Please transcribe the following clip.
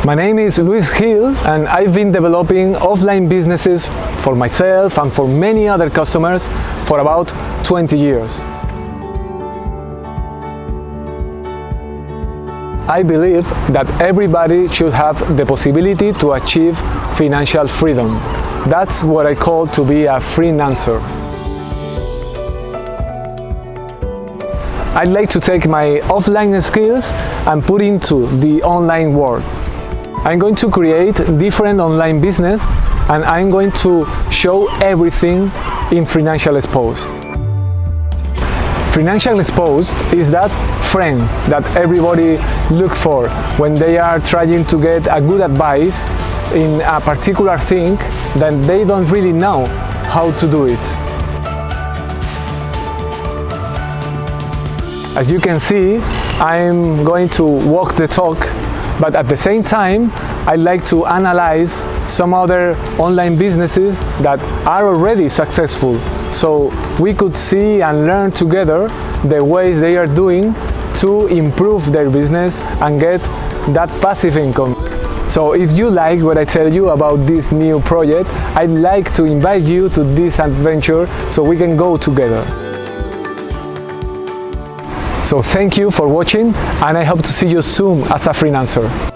My name is Luis Gil, and I've been developing offline businesses for myself and for many other customers for about 20 years. I believe that everybody should have the possibility to achieve financial freedom. That's what I call to be a freelancer. I'd like to take my offline skills and put into the online world. I'm going to create different online business, and I'm going to show everything in Freenancial Exposed. Freenancial Exposed is that friend that everybody looks for when they are trying to get a good advice in a particular thing that they don't really know how to do it. As you can see, I'm going to walk the talk, but at the same time, I like to analyze some other online businesses that are already successful, so we could see and learn together the ways they are doing to improve their business and get that passive income. So if you like what I tell you about this new project, I'd like to invite you to this adventure so we can go together. So thank you for watching, and I hope to see you soon as a freelancer.